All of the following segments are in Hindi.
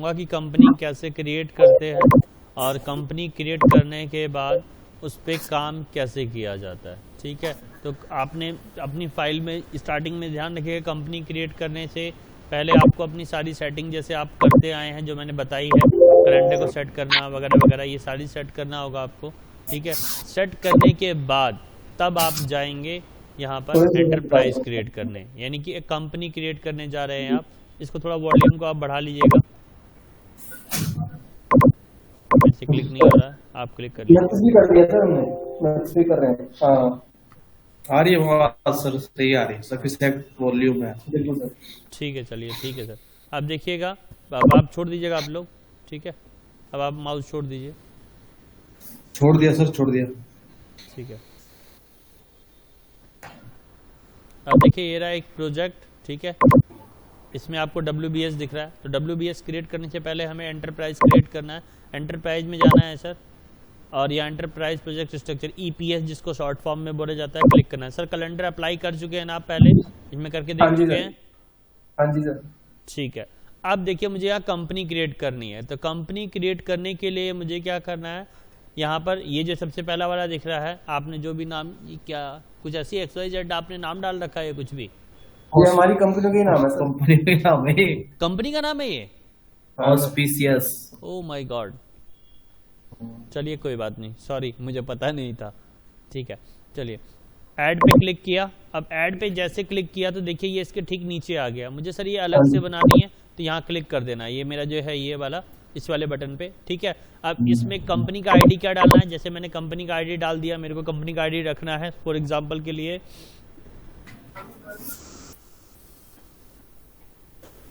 बताऊंगा कि कंपनी कैसे क्रिएट करते हैं और कंपनी क्रिएट करने के बाद उस पर काम कैसे किया जाता है। ठीक है, तो आपने अपनी फाइल में स्टार्टिंग में ध्यान रखिएगा, कंपनी क्रिएट करने से पहले आपको अपनी सारी सेटिंग जैसे आप करते आए हैं जो मैंने बताई है, कैलेंडर को सेट करना वगैरह वगैरह, ये सारी सेट करना होगा आपको। ठीक है, सेट करने के बाद तब आप जाएंगे यहाँ पर एंटरप्राइज क्रिएट करने, यानी कि एक कंपनी क्रिएट करने जा रहे हैं आप। इसको थोड़ा वॉल्यूम को आप बढ़ा लीजिएगा, ऐसे क्लिक नहीं हो रहा है, आप क्लिक कर लीजिए। कर दिया सर हमने, मैक्स कर रहे हैं। हाँ आ रही है आवाज सर, सही आ रही है, सफिशिएंट वॉल्यूम है। बिल्कुल सर। ठीक है, चलिए ठीक है सर। अब देखिएगा, अब आप छोड़ दीजिएगा आप लोग। ठीक है, अब आप माउस छोड़ दीजिए। छोड़ दिया सर, छोड़ दिया। ठीक है, अब देखिए ये रहा एक प्रोजेक्ट। ठीक है, इसमें आपको WBS दिख रहा है, तो WBS क्रिएट करने से पहले हमें एंटरप्राइज क्रिएट करना है। एंटरप्राइज में जाना है सर, और यहाँ एंटरप्राइज प्रोजेक्ट स्ट्रक्चर EPS जिसको शॉर्ट फॉर्म में बोला जाता है, क्लिक करना है। सर कैलेंडर अप्लाई कर चुके हैं ना आप, पहले इसमें करके देख चुके हैं? हाँ जी सर। ठीक है, अब देखिए मुझे यहाँ कंपनी क्रिएट करनी है, तो कंपनी क्रिएट करने के लिए मुझे क्या करना है, यहाँ पर ये जो सबसे पहला वाला दिख रहा है, आपने जो भी नाम, क्या कुछ ऐसी XYZ आपने नाम डाल रखा है कुछ भी? ये हमारी कंपनी का ही नाम है सर। कंपनी का नाम है, कंपनी का नाम है ये? ऑस्पिशियस। ओह माय गॉड, चलिए कोई बात नहीं, सॉरी मुझे पता नहीं था। ठीक है, चलिए ऐड पे क्लिक किया। अब ऐड पे जैसे क्लिक किया तो देखिए ये इसके ठीक नीचे आ गया। मुझे सर ये अलग से बनानी है, तो यहाँ क्लिक कर देना, ये मेरा जो है ये वाला, इस वाले बटन पे। ठीक है, अब इसमें कंपनी का आईडी क्या डालना है, जैसे मैंने कंपनी का आईडी डाल दिया, मेरे को कंपनी का आईडी रखना है फॉर एग्जांपल के लिए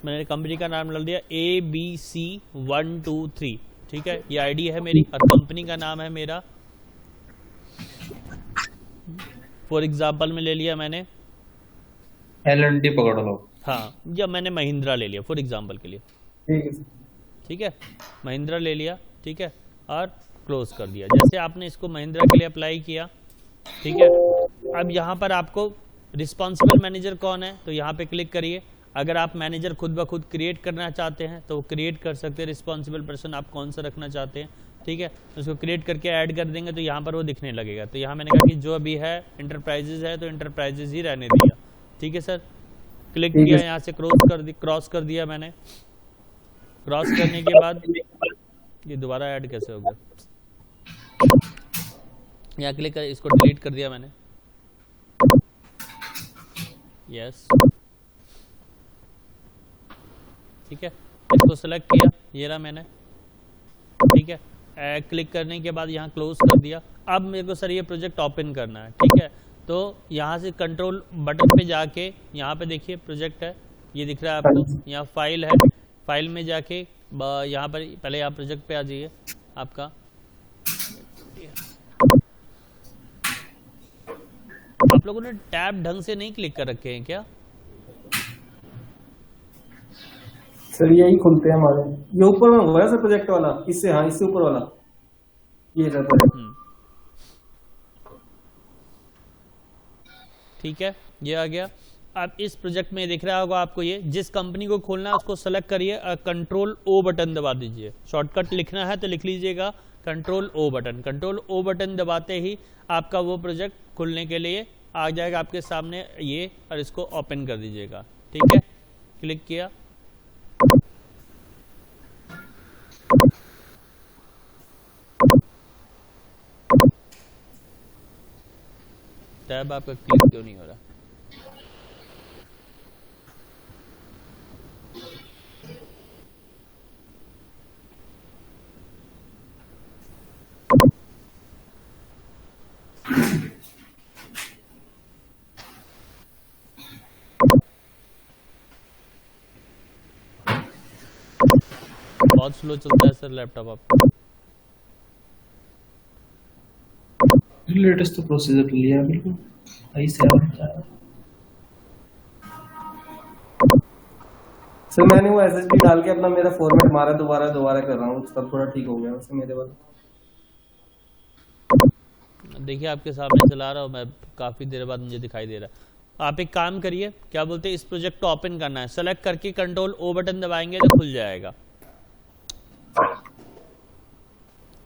मैंने कंपनी का नाम डाल दिया ABC123। ठीक है, ये आईडी है मेरी और कंपनी का नाम है मेरा, फॉर एग्जांपल में ले लिया मैंने L&T पकड़ लो। हाँ, या मैंने महिंद्रा ले लिया फॉर एग्जांपल के लिए। ठीक है, महिंद्रा ले लिया। ठीक है, और क्लोज कर दिया। जैसे आपने इसको महिंद्रा के लिए अप्लाई किया, ठीक है, अब यहाँ पर आपको रिस्पॉन्सिबल मैनेजर कौन है, तो यहाँ पे क्लिक करिए। अगर आप मैनेजर खुद ब खुद क्रिएट करना चाहते हैं तो क्रिएट कर सकते हैं, रिस्पॉन्सिबल पर्सन आप कौन सा रखना चाहते हैं। ठीक है, उसको क्रिएट करके ऐड कर देंगे तो यहाँ पर वो दिखने लगेगा। तो यहाँ मैंने कहा कि जो अभी है इंटरप्राइजेज है तो इंटरप्राइजेज ही रहने दिया। ठीक है सर, क्लिक किया, यहाँ से क्रॉस कर दिया मैंने। क्रॉस करने के बाद ये दोबारा ऐड कैसे हो गया, यहाँ क्लिक कर, इसको डिलीट कर दिया मैंने। यस, ठीक है, इसको सेलेक्ट किया, ये रहा मैंने। ठीक है, क्लिक करने के बाद यहाँ क्लोज कर दिया। अब मेरे को सर ये प्रोजेक्ट ओपन करना है। ठीक है, तो यहाँ से कंट्रोल बटन पे जाके यहाँ पे देखिए प्रोजेक्ट है, ये दिख रहा है आपको, यहाँ फाइल है, फाइल में जाके यहाँ पर पहले यहाँ प्रोजेक्ट पे आ जाइए आपका। आप लोगों ने टैब ढंग से नहीं क्लिक कर रखे हैं क्या? सर यही खुलते हैं हमारे, ये ऊपर में हुआ है सर प्रोजेक्ट वाला, इससे, हाँ इससे ऊपर वाला ये सर प्रोजेक्ट। ठीक है, ये आ गया। अब इस प्रोजेक्ट में दिख रहा होगा आपको, ये जिस कंपनी को खोलना है उसको सेलेक्ट करिए, कंट्रोल O बटन दबा दीजिए। शॉर्टकट लिखना है तो लिख लीजिएगा control O button. Control O button दबाते ही आपका वो प्रोजेक्ट खुलने के लिए आ जाएगा आपके सामने ये, और इसको ओपन कर दीजिएगा। ठीक है, क्लिक किया, टैब आपका क्लिक क्यों नहीं हो रहा? बहुत स्लो चलता है सर लैपटॉप आपका। लेटेस्ट तो प्रोसीजर लिया बिल्कुल ऐसे सर मैंने वो SSD डाल के अपना मेरा फॉर्मेट मारा, दोबारा कर रहा हूँ, तब थोड़ा ठीक हो गया उससे मेरे बाद। देखिए आपके सामने चला रहा हूँ मैं, काफ़ी देर बाद मुझे दिखाई दे रहा है। आप एक काम करिए, क्या बोलते हैं, इस प्रोजेक्ट को ओपन करना है, सेलेक्ट करके कंट्रोल O बटन दबाएंगे तो खुल जाएगा।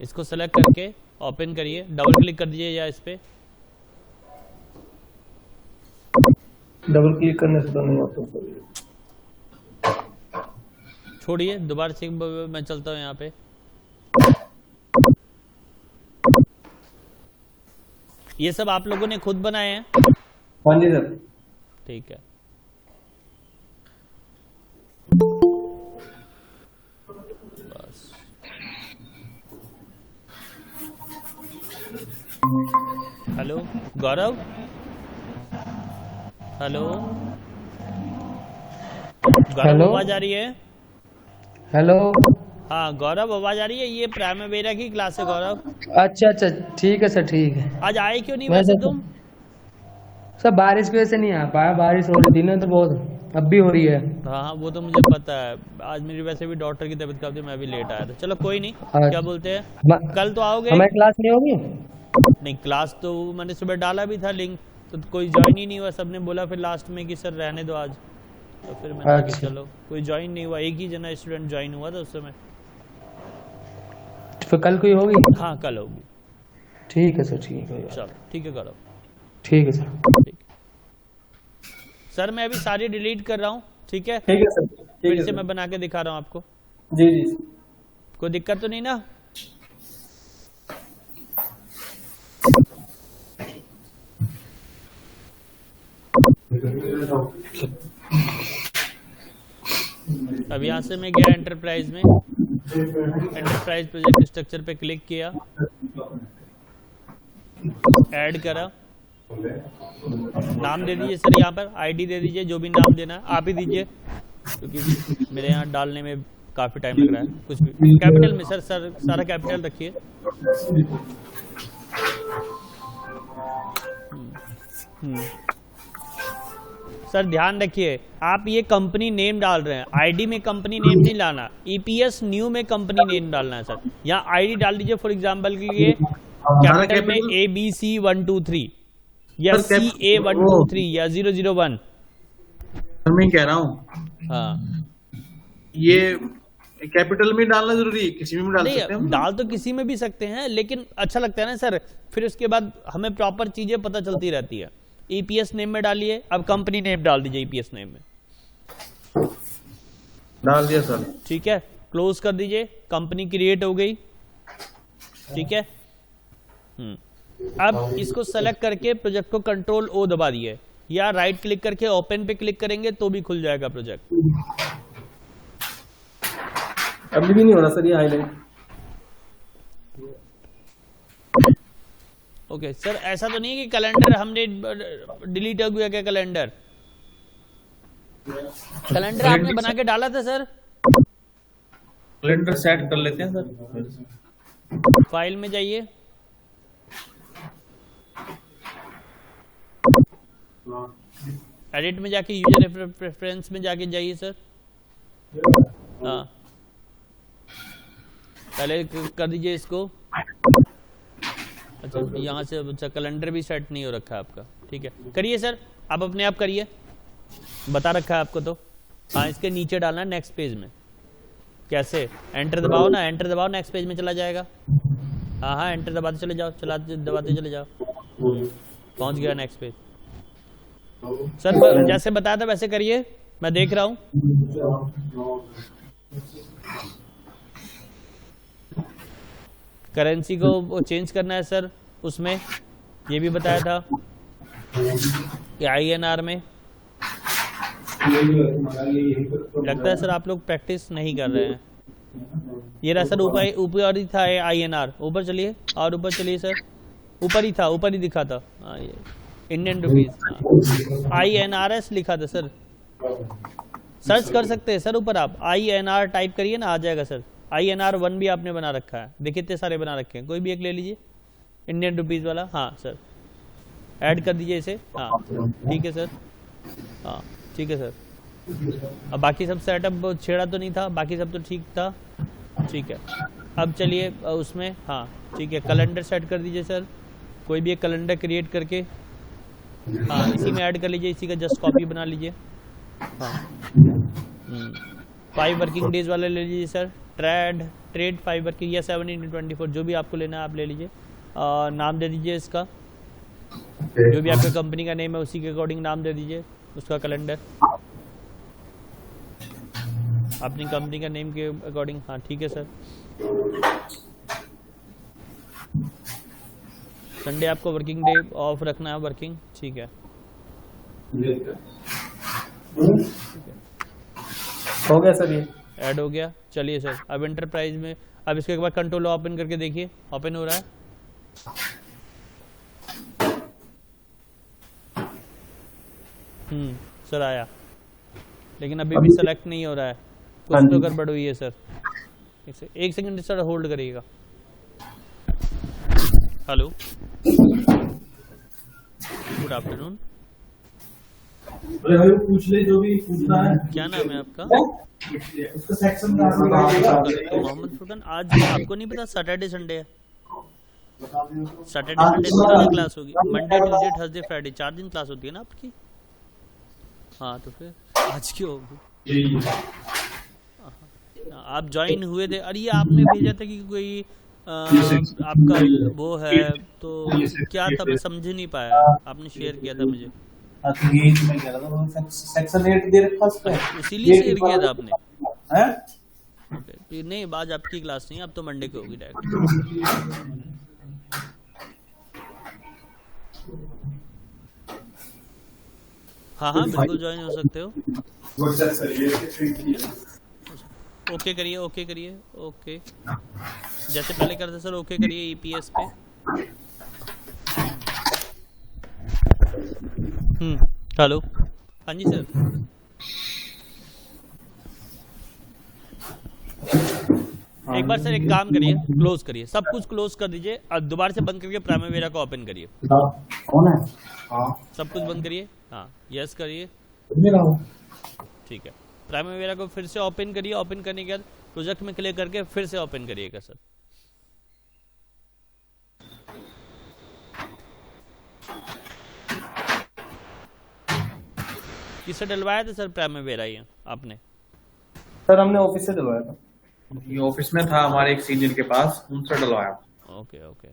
इसको सेलेक्ट करके ओपन करिए, डबल क्लिक कर दीजिए या इस पे, डबल क्लिक करने से तो नहीं होता सर। छोड़िए, दोबारा से मैं चलता हूँ यहाँ पे। ये सब आप लोगों ने खुद बनाए हैं? हाँ जी सर। ठीक है। बस हेलो गौरव, हेलो गौरव, आवाज आ रही है? हेलो। हाँ गौरव, आवाज आ रही है? ये प्राइमवेरा की क्लास है गौरव। अच्छा अच्छा, ठीक है सर, ठीक है। आज आए क्यों नहीं वैसे तुम? सर बारिश की वजह से नहीं आ पाया, बारिश हो रही थी ना तो बहुत, अब भी हो रही है। हाँ वो तो मुझे पता है, आज मेरी वैसे भी डॉक्टर की तबीयत खराब थी, मैं भी लेट आया था। चलो कोई नहीं, क्या बोलते हैं, कल तो आओगे? हमारी क्लास नहीं होगी? नहीं, क्लास तो मैंने सुबह डाला भी था लिंक, तो कोई ज्वाइन ही नहीं हुआ। सबने बोला फिर लास्ट में कि सर रहने दो आज, तो फिर मैंने कहा चलो, कोई ज्वाइन नहीं हुआ, एक ही जना स्टूडेंट ज्वाइन हुआ था उस समय। फिर कल कोई होगी? हाँ कल होगी। ठीक है सर, ठीक है। चलो ठीक है करो। ठीक है सर। ठीक सर, मैं अभी सारी डिलीट कर रहा हूँ, ठीक है? ठीक है सर, फिर से मैं बना के दिखा रहा हूँ आपको। जी जी। कोई दिक्कत तो नहीं ना? अब यहाँ से मैं गया एंटरप्राइज में, एंटरप्राइज प्रोजेक्ट स्ट्रक्चर पे क्लिक किया, ऐड करा, नाम दे दीजिए सर, यहाँ पर आईडी दे दीजिए, जो भी नाम देना है आप ही दीजिए, क्योंकि मेरे यहाँ डालने में काफी टाइम लग रहा है। कुछ भी कैपिटल में सर, सारा कैपिटल रखिए। सर ध्यान रखिए, आप ये कंपनी नेम डाल रहे हैं, आईडी में कंपनी नेम नहीं लाना, ईपीएस न्यू में कंपनी नेम डालना है सर। यहाँ आईडी डाल दीजिए, फॉर एग्जांपल के लिए कैपिटल में ABC123 या CA123 या 001। मैं कह रहा हूँ, हाँ ये कैपिटल में डालना जरूरी है, किसी में डाल सकते हैं? डाल तो किसी में भी सकते हैं, लेकिन अच्छा लगता है ना सर, फिर उसके बाद हमें प्रॉपर चीजें पता चलती रहती है। ईपीएस नेम में डालिए, अब कंपनी नेम डाल दीजिए ईपीएस नेम में। डाल दिया सर। ठीक है, क्लोज कर दीजिए, कंपनी क्रिएट हो गई। ठीक है, अब इसको सेलेक्ट करके प्रोजेक्ट को कंट्रोल O दबा दिए, या राइट क्लिक करके ओपन पे क्लिक करेंगे तो भी खुल जाएगा प्रोजेक्ट। अभी भी नहीं हो रहा सर ये हाईलाइट। ओके सर, ऐसा तो नहीं है कि कैलेंडर हमने डिलीट हो गया क्या? कैलेंडर आपने बना के डाला था सर? कैलेंडर सेट कर लेते हैं सर। फाइल में जाइए, एडिट में जाके यूजर प्रेफरेंस में जाके जाइए सर। हाँ पहले कर दीजिए इसको। अच्छा यहाँ से, अच्छा कैलेंडर भी सेट नहीं हो रखा है आपका, ठीक है करिए सर, आप अपने आप करिए, बता रखा है आपको तो। हाँ इसके नीचे डालना है नेक्स्ट पेज में। कैसे? एंटर दबाओ ना, एंटर दबाओ, नेक्स्ट पेज में चला जाएगा। हाँ हाँ एंटर दबाते चले जाओ, दबाते चले जाओ, पहुंच गया नेक्स्ट पेज। सर जैसे बताया था वैसे करिए, मैं देख रहा हूँ। करेंसी को चेंज करना है सर, उसमें ये भी बताया था कि INR में। लगता है सर आप लोग प्रैक्टिस नहीं कर रहे हैं। ये रहा सर, ऊपर ही था INR, ऊपर चलिए और ऊपर चलिए सर, ऊपर ही था, ऊपर ही दिखा था। हाँ ये इंडियन रुपीज INRS लिखा था सर, सर्च कर सकते हैं सर ऊपर, आप INR टाइप करिए ना, आ जाएगा सर। INR 1 भी आपने बना रखा है, देखिए इतने सारे बना रखे हैं, कोई भी एक ले लीजिए इंडियन रुपीज वाला। हाँ सर ऐड कर दीजिए इसे। हाँ ठीक है सर, हाँ ठीक है सर। अब बाकी सब सेटअप छेड़ा तो नहीं था, बाकी सब तो ठीक था, ठीक है। अब चलिए उसमें, हाँ ठीक है, कैलेंडर सेट कर दीजिए सर, कोई भी एक कैलेंडर क्रिएट करके, हाँ इसी में ऐड कर लीजिए, इसी का जस्ट कॉपी बना लीजिए। हाँ 5 वर्किंग डेज वाला ले लीजिए सर, ट्रेड फाइबर की या 7/24 जो भी आपको लेना है आप ले लीजिए। नाम दे दीजिए इसका, जो भी आपका कंपनी का नेम है उसी के अकॉर्डिंग नाम दे दीजिए उसका कैलेंडर, अपनी कंपनी का नेम के अकॉर्डिंग। हाँ ठीक है सर। संडे आपको वर्किंग डे ऑफ रखना है, वर्किंग, ठीक है। हो गया सर, ये ऐड हो गया। चलिए सर, अब एंटरप्राइज में अब इसके बाद कंट्रोल ओपन करके देखिए, ओपन हो रहा है। सर आया, लेकिन अभी भी सेलेक्ट नहीं हो रहा है, कुछ तो गड़बड़ हुई है सर। एक सेकंड सर होल्ड करिएगा। Hello, good afternoon. पूछ ले जो भी पूछना है। क्या नाम है आपका? उसका सेक्शन का मोहम्मद फुरकान। आज आपको नहीं पता सैटरडे संडे है? सैटरडे संडे 2 दिन क्लास होगी, मंडे ट्यूसडे थर्सडे फ्राइडे, 4 दिन क्लास होती है ना आपकी। हाँ तो फिर आज क्यों होगी? आप ज्वाइन हुए थे, अरे ये आपने भेजा था कि कोई आपका वो है, तो क्या था मैं समझ नहीं पाया, आपने शेयर किया था मुझे। सेक्शन 8 दे रखा उस पे, इसीलिए शेयर किया था आपने हैं? तो नहीं, आज आपकी क्लास नहीं, अब तो मंडे को होगी डायरेक्ट। हाँ हाँ बिल्कुल ज्वाइन हो सकते हो। ओके करिए, ओके करिए, ओके जैसे पहले करते सर, ओके करिए ईपीएस पे। हेलो, हाँ जी सर। एक बार सर एक काम करिए, क्लोज करिए, सब कुछ क्लोज कर दीजिए और दोबारा से बंद करके प्राइमेवेरा को ओपन करिए। कौन है? हाँ सब कुछ बंद करिए, हाँ यस करिए, ठीक है। प्राइमेवेरा को फिर से ओपन करिए, ओपन करने के बाद प्रोजेक्ट में क्लिक करके फिर से ओपन करिएगा सर। किससे डलवाया था सर प्राइमेवेरा ये आपने? सर हमने ऑफिस से डलवाया था। ये ऑफिस में था हमारे एक सीनियर के पास, उनसे डलवाया। ओके ओके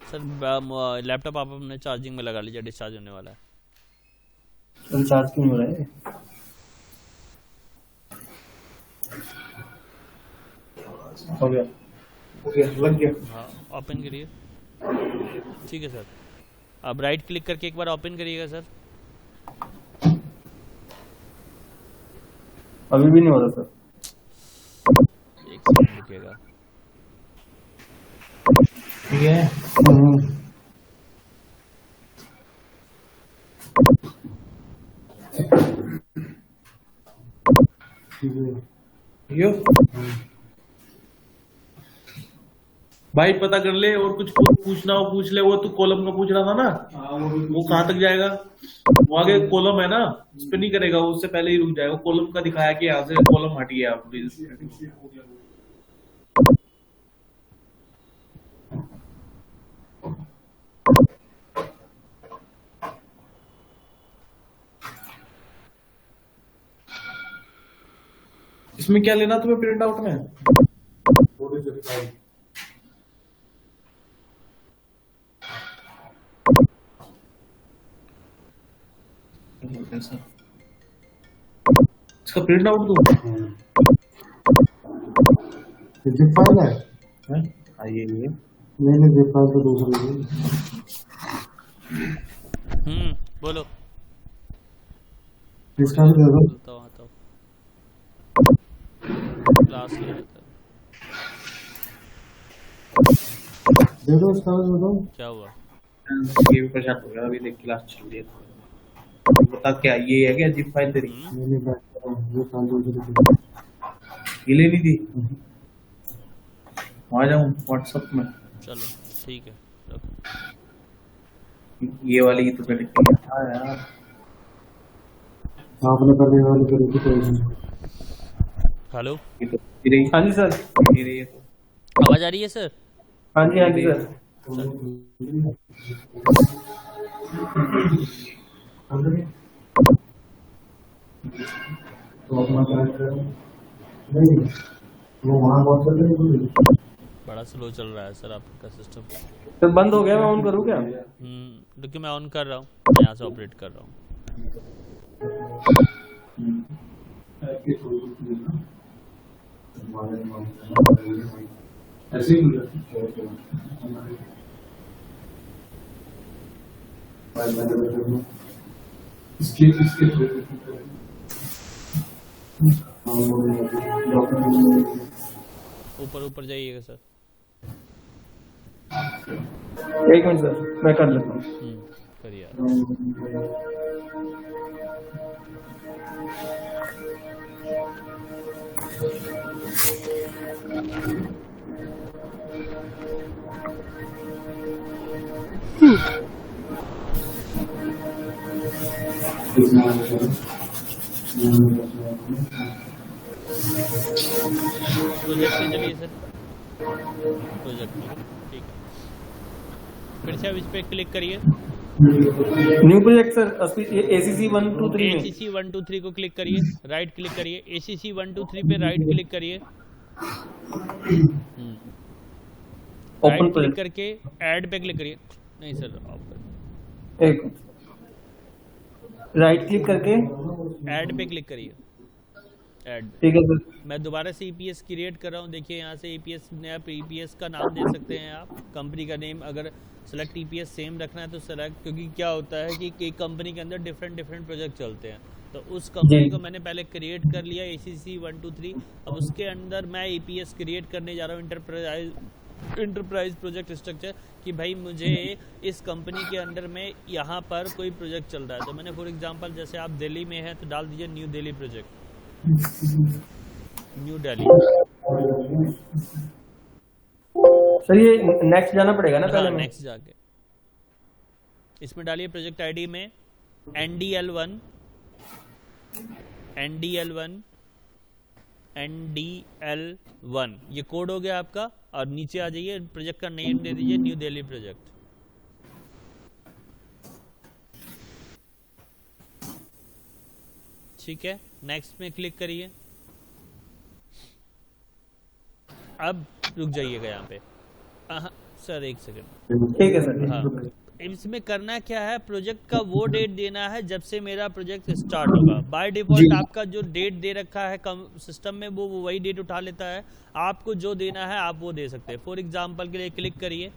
सर, लैपटॉप आप अपने चार्जिंग में लगा लीजिए, डिस्चार्ज होने वाला है। चार्ज क्यों हो रहा है? हो गया, लग गया। हाँ ओपन करिए, ठीक है सर। अब राइट क्लिक करके एक बार ओपन करिएगा सर। अभी भी नहीं हो रहा सर। एक सेकंड रुकिएगा। ठीक है, यो भाई पता कर ले, और कुछ पूछना हो पूछ ले। वो तू कॉलम का पूछ रहा था ना, वो कहाँ तक जाएगा? वो आगे कॉलम है ना, उस पर नहीं करेगा, उससे पहले ही रुक जाएगा। कॉलम का दिखाया कि यहाँ से कॉलम हटी है आप। इसमें क्या लेना तुम्हें प्रिंट आउट में? इसका प्रिंट आउट दूं? जिप फाइल है? हाँ ये नहीं जिप फाइल तो दूसरी है। बोलो। इसका भी दे दो। आता हूँ क्लास ले लेता हूँ। दे दो इसका भी दे दो। क्या हुआ? ये भी परेशान हो गया, अभी देख क्लास चल रही है। बता क्या ये है क्या जिप फाइल तेरी? नहीं ये फाइल दूसरी ये ले ली थी? आ जाऊँ व्हाट्सएप में? चलो ठीक है, ये वाली तो मैंने किया था यार। आपने पहले वाली करी थी कोई नहीं। हेलो, ये तो ये रही। हाँ जी सर। ये रही है तो। आवाज आ रही है सर? हाँ जी सर। तो अपना कैरेक्टर नहीं, वो वहाँ बहुत चल रही है। बड़ा स्लो चल रहा है सर आपका सिस्टम। तो बंद हो गया, मैं ऑन करूँ क्या? देखिए मैं ऑन कर रहा हूँ, मैं यहाँ से ऑपरेट कर रहा हूँ। ऐसे ही इसके ऊपर ऊपर जाइएगा सर। एक मिनट सर, मैं कर लेता हूँ। करिए आप। प्रोजेक्ट पे चलिए सर, प्रोजेक्ट में ठीक है। फिर से अब इस पे क्लिक करिए, न्यू प्रोजेक्ट सर, ACC 1 2 3 में ACC 1 2 3 को क्लिक करिए, राइट क्लिक करिए, ACC 1 2 3 पे राइट क्लिक करिए, राइट क्लिक करके ऐड पे क्लिक करिए। नहीं सर ऑफ कर, एक राइट क्लिक करके ऐड पे क्लिक करिए, ऐड। ठीक है सर। मैं दोबारा से EPS क्रिएट कर रहा हूँ। देखिए यहाँ से EPS नया EPS का नाम दे सकते हैं आप, कंपनी का नेम अगर सेलेक्ट EPS सेम रखना है तो सेलेक्ट, क्योंकि क्या होता है कि एक कंपनी के अंदर डिफरेंट प्रोजेक्ट चलते हैं। तो उस कंपनी को मैंने पहले क्रिएट कर लिया ACC 1 2 3। अब उसके अंदर मैं EPS क्रिएट करने जा रहा हूँ, इंटरप्राइज प्रोजेक्ट स्ट्रक्चर, कि भाई मुझे इस कंपनी के अंदर में यहाँ पर कोई प्रोजेक्ट चल रहा है। तो मैंने फॉर एग्जांपल जैसे आप दिल्ली में हैं तो डाल दीजिए new Delhi project, new Delhi. Sir ये नेक्स्ट जाना पड़ेगा ना पहले? नेक्स्ट जाके इसमें डालिए प्रोजेक्ट आईडी में NDL1 ये कोड हो गया आपका। और नीचे आ जाइए, प्रोजेक्ट का नेम दे दीजिए न्यू दिल्ली प्रोजेक्ट। ठीक है, नेक्स्ट में क्लिक करिए। अब रुक जाइएगा यहाँ पे। सर एक सेकंड, ठीक है सर। हाँ, इसमें करना क्या है, प्रोजेक्ट का वो डेट देना है जब से मेरा प्रोजेक्ट स्टार्ट होगा। बाय डिफॉल्ट आपका जो डेट दे रखा है सिस्टम में वो वही डेट उठा लेता है। आपको जो देना है आप वो दे सकते हैं। फॉर एग्जांपल के लिए क्लिक करिए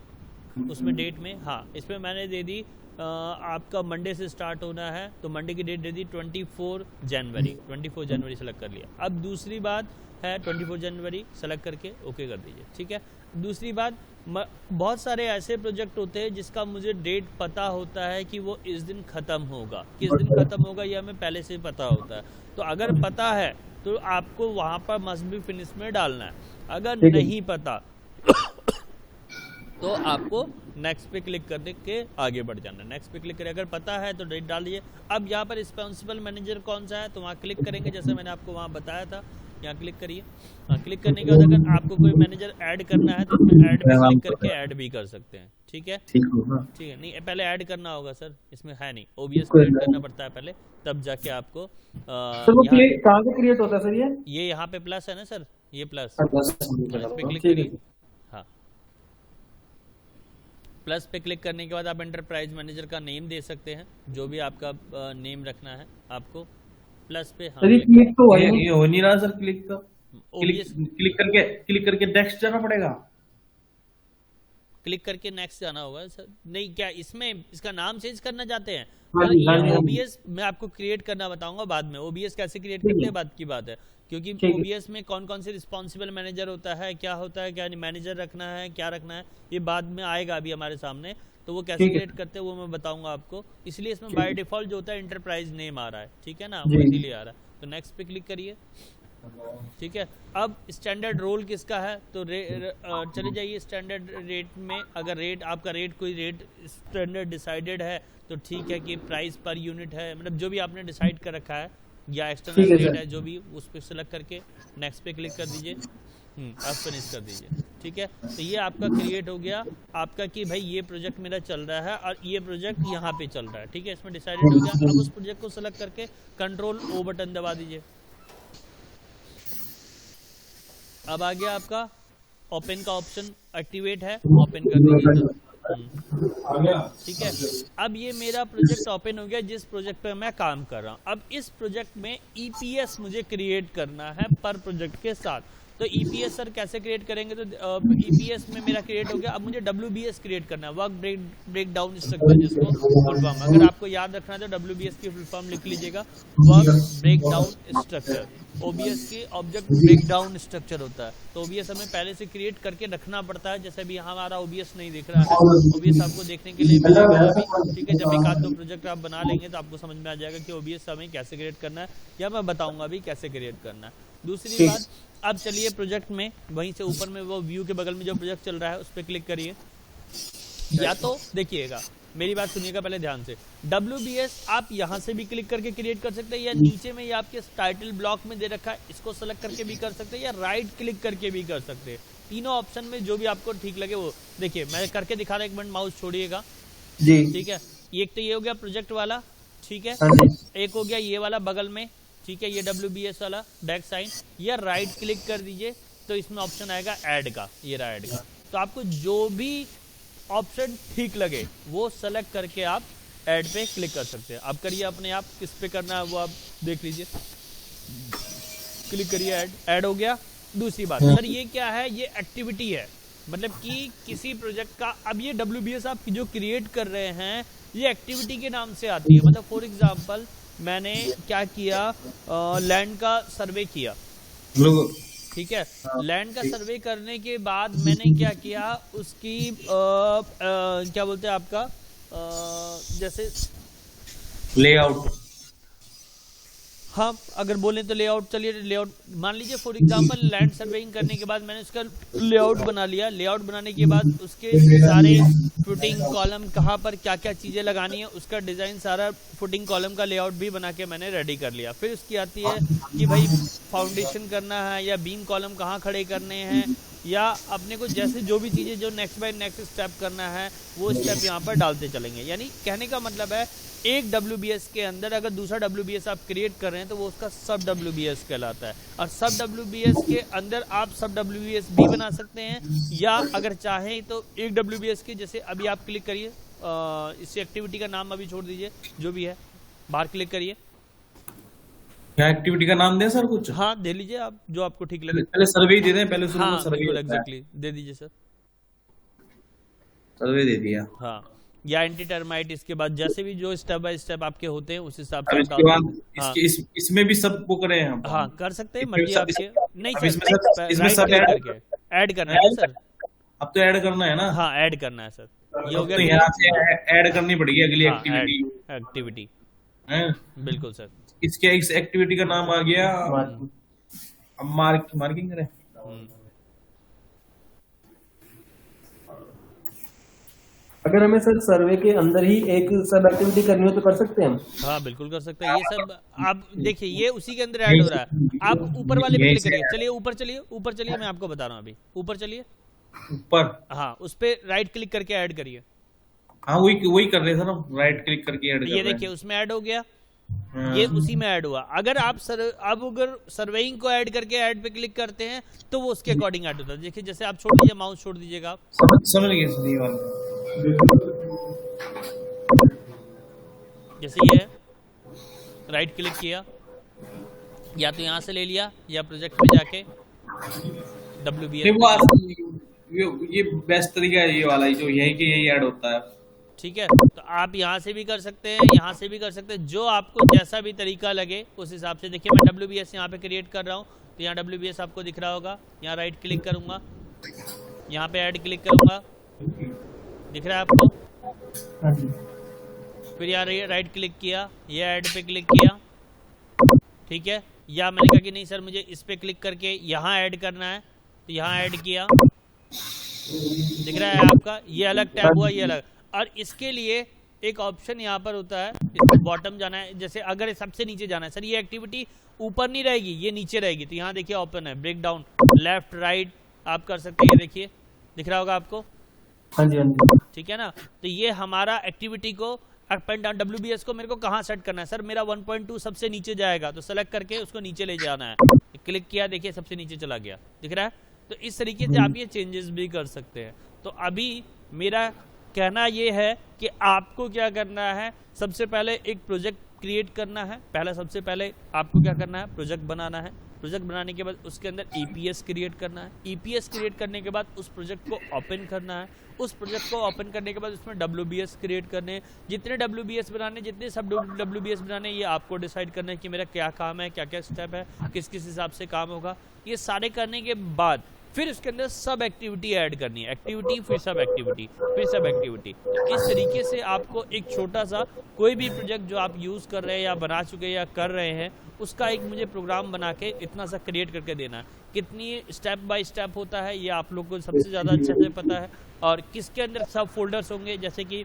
उसमें डेट में, हाँ इसमें मैंने दे दी आपका मंडे से स्टार्ट होना है तो मंडे की डेट दे दी 24 जनवरी सेलेक्ट कर लिया। अब दूसरी बात है 24 जनवरी सेलेक्ट करके ओके कर दीजिए। ठीक है, दूसरी बात, बहुत सारे ऐसे प्रोजेक्ट होते हैं जिसका मुझे डेट पता होता है कि वो इस दिन ख़त्म होगा, किस दिन ख़त्म होगा ये हमें पहले से पता होता है। तो अगर पता है तो आपको वहाँ पर मस्ट बी फिनिश में डालना है। अगर नहीं पता तो आपको नेक्स्ट पे क्लिक करने के आगे बढ़ जाना है। नेक्स्ट पे क्लिक करें, अगर पता है तो डेट डाल दीजिए। अब यहाँ पर रिस्पॉन्सिबल मैनेजर कौन सा है तो वहाँ क्लिक करेंगे, जैसे मैंने आपको वहाँ बताया था। यहाँ क्लिक करिए, क्लिक करने के बाद अगर आपको कोई मैनेजर ऐड करना है तो इसमें ऐड पे क्लिक करके ऐड भी कर सकते हैं। ठीक है, ठीक है। नहीं पहले ऐड करना होगा सर, इसमें है नहीं, OBS क्रिएट करना पड़ता है पहले, तब जाके आपको सर वो कहाँ से क्रिएट होता है सर? ये यहाँ पे प्लस है ना सर, ये प्लस, इस पे क्लिक करिए। हाँ, प्लस पे क्लिक करने के बाद आप एंटरप्राइज मैनेजर का नेम दे सकते हैं, जो भी आपका नेम रखना है आपको। प्लस पे हाँ, क्लिक तो ये हो नहीं रहा सर, क्लिक करके नेक्स्ट जाना पड़ेगा। क्लिक करके नेक्स्ट जाना होगा सर। नहीं क्या इसमें इसका नाम चेंज करना चाहते हैं? OBS मैं आपको क्रिएट करना बताऊंगा बाद में। OBS कैसे क्रिएट करते हैं बाद की बात है, क्योंकि OBS में कौन कौन से रिस्पॉन्सिबल मैनेजर होता है, क्या होता है, क्या मैनेजर रखना है, क्या रखना है, ये बाद में आएगा अभी हमारे सामने। तो वो कैसे क्रिएट करते हैं वो मैं बताऊंगा आपको। इसलिए इसमें बाय डिफॉल्ट जो होता है एंटरप्राइज नेम आ रहा है, ठीक है ना, वो इसीलिए आ रहा है। तो नेक्स्ट पे क्लिक करिए। ठीक है, अब स्टैंडर्ड रोल किसका है तो चले जाइए स्टैंडर्ड रेट में। अगर रेट आपका कोई रेट स्टैंडर्ड डिसाइडेड है तो ठीक है कि प्राइस पर यूनिट है, मतलब जो भी आपने डिसाइड कर रखा है या एक्सटर्नल रेट है जो भी, उस पर सेलेक्ट करके नेक्स्ट पे क्लिक कर दीजिए। अब फिनिश कर दीजिए। ठीक है, तो ये आपका क्रिएट हो गया आपका कि भाई ये प्रोजेक्ट मेरा चल रहा है और ये प्रोजेक्ट यहाँ पे चल रहा है। ठीक है, इसमें डिसाइडेड हो गया। अब उस प्रोजेक्ट को सेलेक्ट करके कंट्रोल O बटन दबा दीजिए। अब आ गया आपका ओपन का ऑप्शन, एक्टिवेट है, ओपन कर दीजिए। ठीक है, अब ये मेरा प्रोजेक्ट ओपन हो गया जिस प्रोजेक्ट पे मैं काम कर रहा हूँ। अब इस प्रोजेक्ट में ईपीएस मुझे क्रिएट करना है पर प्रोजेक्ट के साथ। तो ईपीएस सर कैसे क्रिएट करेंगे? तो ईपीएस में मेरा क्रिएट हो गया। अब मुझे डब्ल्यूबीएस क्रिएट करना है, वर्क ब्रेक डाउन स्ट्रक्चर, जिसको फुल फॉर्म अगर आपको याद रखना है तो डब्ल्यूबीएस की फुल फॉर्म लिख लीजिएगा, work breakdown structure. OBS की ऑब्जेक्ट ब्रेक डाउन स्ट्रक्चर होता है। तो ओबीएस हमें पहले से क्रिएट करके रखना पड़ता है। जैसे अभी यहाँ हमारा ओबीएस नहीं दिख रहा है, ओबीएस आपको देखने के लिए मिलेगा अभी। ठीक है, जब एक आध दो प्रोजेक्ट आप बना लेंगे तो आपको समझ में आ जाएगा कि ओबीएस हमें कैसे क्रिएट करना है, या मैं बताऊंगा अभी कैसे क्रिएट करना है। दूसरी बात, अब चलिए प्रोजेक्ट में वहीं से ऊपर में वो व्यू के बगल में जो प्रोजेक्ट चल रहा है उस पर क्लिक करिए। या तो देखिएगा, मेरी बात सुनिएगा पहले ध्यान से, WBS आप यहाँ से भी क्लिक करके क्रिएट कर सकते हैं, या नीचे में ये आपके टाइटल ब्लॉक में दे रखा है इसको सेलेक्ट करके भी कर सकते हैं, या राइट क्लिक करके भी कर सकते हैं। तीनों ऑप्शन में जो भी आपको ठीक लगे वो देखिए। मैं करके दिखा रहा, एक मिनट माउस छोड़िएगा जी। ठीक है, एक तो ये हो गया प्रोजेक्ट वाला, ठीक है, एक हो गया ये वाला बगल में, ठीक है, ये WBS वाला बैक साइन। या राइट क्लिक कर दीजिए तो इसमें ऑप्शन आएगा ऐड का, ये रहा ऐड का। तो आपको जो भी ऑप्शन ठीक लगे वो सेलेक्ट करके आप ऐड पे क्लिक कर सकते हैं। आप करिए अपने आप, किस पे करना है वो आप देख लीजिए। क्लिक करिए, ऐड हो गया। दूसरी बात सर, ये क्या है? ये एक्टिविटी है, मतलब कि किसी प्रोजेक्ट का, अब ये WBS आप जो क्रिएट कर रहे हैं ये एक्टिविटी के नाम से आती है। मतलब फॉर एग्जांपल मैंने क्या किया, लैंड का सर्वे किया, ठीक है, लैंड का सर्वे करने के बाद मैंने क्या किया, उसकी क्या बोलते हैं आपका, जैसे लेआउट, हाँ अगर बोले तो लेआउट। चलिए लेआउट मान लीजिए, फॉर एग्जांपल लैंड सर्वेइंग करने के बाद मैंने उसका लेआउट बना लिया। लेआउट बनाने के बाद उसके सारे फुटिंग कॉलम, कहाँ पर क्या क्या चीजें लगानी है, उसका डिजाइन सारा फुटिंग कॉलम का लेआउट भी बना के मैंने रेडी कर लिया। फिर उसकी आती है कि भाई फाउंडेशन करना है या बीम कॉलम कहाँ खड़े करने हैं, या अपने को जैसे जो भी चीजें जो नेक्स्ट बाय नेक्स्ट स्टेप करना है वो स्टेप यहाँ पर डालते चलेंगे। यानी कहने का मतलब है एक WBS के अंदर अगर दूसरा WBS आप क्रिएट कर रहे हैं तो वो उसका सब WBS कहलाता है। और सब WBS के अंदर आप सब WBS भी बना सकते हैं, या अगर चाहें तो एक WBS के, जैसे अभी आप क्लिक करिए, इस एक्टिविटी का नाम अभी छोड़ दीजिए जो भी है, बाहर क्लिक करिए। क्या एक्टिविटी का नाम दें सर कुछ? हाँ दे लीजिए आप, जो आपको ठीक लगे। पहले सर्वे दे दें, पहले शुरू में हाँ सर्वे एग्जैक्टली दे दीजिए सर, सर्वे दे दिया। हाँ, या एंटी टर्माइट, इसके बाद जैसे भी जो स्टेप बाय स्टेप आपके होते हैं उस हिसाब से इसके बाद इसमें भी सब वो करें हम? हाँ कर सकते हैं, मर्जी आपके। नहीं सर, इसमें सब ऐड करना है सर। अब तो ऐड करना है ना? हाँ ऐड करना है सर, ये हो गया। तो यहाँ से ऐड करनी पड़ेगी अगली एक्टिविटी, बिल्कुल सर। इसके इस एक्टिविटी का नाम आ गया, अब मार्किंग करें। अगर हमें सर सर्वे के अंदर ही एक सब एक्टिविटी करनी हो तो कर सकते हैं हम? हाँ बिल्कुल कर सकते हैं। ये सब आप देखिए, ये उसी के अंदर ऐड हो रहा है। आप ऊपर वाले पे क्लिक करिए, चलिए ऊपर चलिए, ऊपर चलिए, मैं आपको बता रहा हूँ अभी। ऊपर चलिए, ऊपर, हाँ उस पे राइट क्लिक करके ऐड करिए। हाँ वही कर रहे थे ना, राइट क्लिक करके ऐड। ये देखिए उसमें ऐड हो गया, ये उसी में ऐड हुआ। अगर आप अगर सर्वेइंग को ऐड करके ऐड पे क्लिक करते हैं तो वो उसके अकॉर्डिंग ऐड होता है। देखिए जैसे आप छोड़ दीजिए, माउस छोड़ दीजिएगा आप, समझ गए। जैसे ये है, राइट क्लिक किया, या तो यहाँ से ले लिया या प्रोजेक्ट में जाके WBS, ये बेस्ट तरीका है ये वाला, जो यही के यही ऐड होता है। ठीक है, तो आप यहाँ से भी कर सकते हैं, यहाँ से भी कर सकते हैं, जो आपको जैसा भी तरीका लगे उस हिसाब से। देखिए मैं WBS यहाँ पे क्रिएट कर रहा हूँ, तो यहाँ WBS आपको दिख रहा होगा। यहाँ राइट क्लिक करूंगा, यहाँ पे ऐड क्लिक करूंगा, दिख रहा है आपको। फिर यहाँ राइट क्लिक किया, ये ऐड पे क्लिक किया, ठीक है। या मैंने कहा कि नहीं सर मुझे इस पे क्लिक करके यहाँ ऐड करना है, तो यहाँ ऐड किया, दिख रहा है आपका, ये अलग टैब हुआ, ये अलग। और इसके लिए एक ऑप्शन यहाँ पर होता है, इसको बॉटम जाना है। जैसे अगर सबसे नीचे जाना है, सर ये एक्टिविटी ऊपर नहीं रहेगी, ये नीचे रहेगी, तो यहाँ देखिए ओपन है, ब्रेक डाउन, लेफ्ट राइट आप कर सकते हैं। ये देखिए दिख रहा होगा आपको, हाँ जी हाँ जी, ठीक है ना। तो ये हमारा एक्टिविटी को अप एंड डाउन WBS को मेरे को कहाँ सेट करना है सर, मेरा 1.2 सबसे नीचे जाएगा तो सेलेक्ट करके उसको नीचे ले जाना है, क्लिक किया देखिए सबसे नीचे चला गया, दिख रहा है। तो इस तरीके से आप ये चेंजेस भी कर सकते हैं। तो अभी मेरा कहना ये है कि आपको क्या करना है, सबसे पहले एक प्रोजेक्ट क्रिएट करना है। सबसे पहले आपको क्या करना है, प्रोजेक्ट बनाना है। प्रोजेक्ट बनाने के बाद उसके अंदर EPS क्रिएट करना है। EPS क्रिएट करने के बाद उस प्रोजेक्ट को ओपन करना है। उस प्रोजेक्ट को ओपन करने के बाद उसमें WBS क्रिएट करने हैं। जितने WBS बनाने, जितने सब WBS बनाने, ये आपको डिसाइड करना है कि मेरा क्या काम है, क्या क्या स्टेप है, किस किस हिसाब से काम होगा। ये सारे करने के बाद फिर उसके अंदर सब एक्टिविटी ऐड करनी है। एक्टिविटी फिर सब एक्टिविटी फिर सब एक्टिविटी। इस तरीके से आपको एक छोटा सा कोई भी प्रोजेक्ट जो आप यूज़ कर रहे हैं या बना चुके हैं या कर रहे हैं, उसका एक मुझे प्रोग्राम बना के इतना सा क्रिएट करके देना है। कितनी स्टेप बाय स्टेप होता है ये आप लोग को सबसे ज़्यादा अच्छे से पता है। और किसके अंदर सब फोल्डर्स होंगे, जैसे कि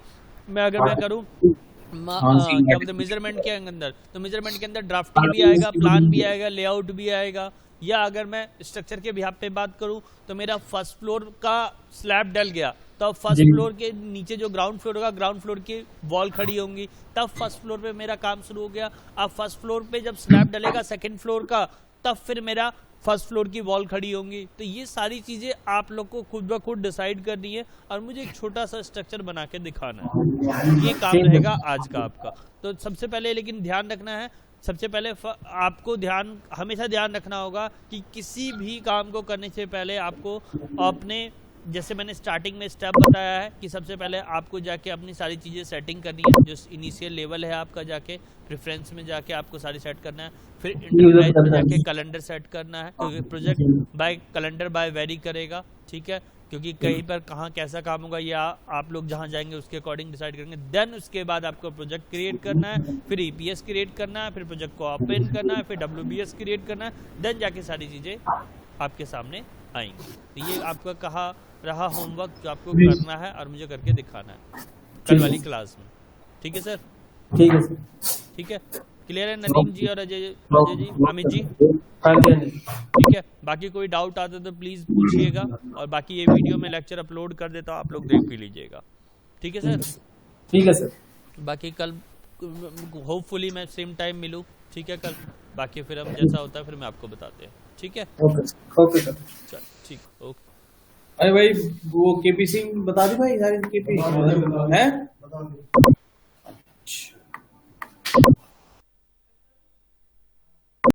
मैं करूँ क्या बोलते हैं मेजरमेंट के अंदर, तो मेजरमेंट के अंदर ड्राफ्टिंग भी आएगा, प्लान भी आएगा, लेआउट भी आएगा। या अगर मैं स्ट्रक्चर के बिहाफ पे बात करूं तो मेरा फर्स्ट फ्लोर का स्लैब डल गया, तो अब फर्स्ट फ्लोर के नीचे जो ग्राउंड फ्लोर होगा, ग्राउंड फ्लोर की वॉल खड़ी होंगी, तब फर्स्ट फ्लोर पे मेरा काम शुरू हो गया। अब फर्स्ट फ्लोर पे जब स्लैब डलेगा सेकंड फ्लोर का, तब फिर मेरा फर्स्ट फ्लोर की वॉल खड़ी होंगी। तो ये सारी चीजें आप लोग को खुद ब खुद डिसाइड करनी है और मुझे एक छोटा सा स्ट्रक्चर बना के दिखाना है। ये काम रहेगा आज का आपका। तो सबसे पहले लेकिन ध्यान रखना है, सबसे पहले आपको हमेशा ध्यान रखना होगा कि किसी भी काम को करने से पहले आपको अपने, जैसे मैंने स्टार्टिंग में स्टेप बताया है कि सबसे पहले आपको जाके अपनी सारी चीज़ें सेटिंग करनी है। जो इनिशियल लेवल है आपका, जाके प्रेफरेंस में जाके आपको सारी सेट करना है। फिर इंटरप्राइज में जाके कैलेंडर सेट करना है, क्योंकि project by calendar by vary करेगा, ठीक है। क्योंकि कहीं पर कहाँ कैसा काम होगा या आप लोग जहाँ जाएंगे उसके अकॉर्डिंग डिसाइड करेंगे। देन उसके बाद आपको प्रोजेक्ट क्रिएट करना है, फिर EPS क्रिएट करना है, फिर प्रोजेक्ट को ओपन करना है, फिर WBS क्रिएट करना है। देन जाके सारी चीज़ें आपके सामने आएंगी। तो ये आपका कहा रहा होमवर्क जो आपको करना है और मुझे करके दिखाना है कल वाली क्लास में, ठीक है सर? ठीक है सर, ठीक है, क्लियर है नदीम जी और अजय जी, अमित जी? हाँ जी। ठीक है, बाकी कोई डाउट आता तो प्लीज पूछिएगा, और बाकी ये वीडियो में लेक्चर अपलोड कर देता हूँ, आप लोग देख भी लीजिएगा, ठीक है सर? ठीक है सर। बाकी कल होपफुली मैं सेम टाइम मिलूँ, ठीक है कल। बाकी फिर हम जैसा होता है फिर मैं आपको बताते हैं, ठीक है? Okay sir. चल ठीक, ओके। अरे भाई वो KP सिंह बता दी भाई सारी KP है।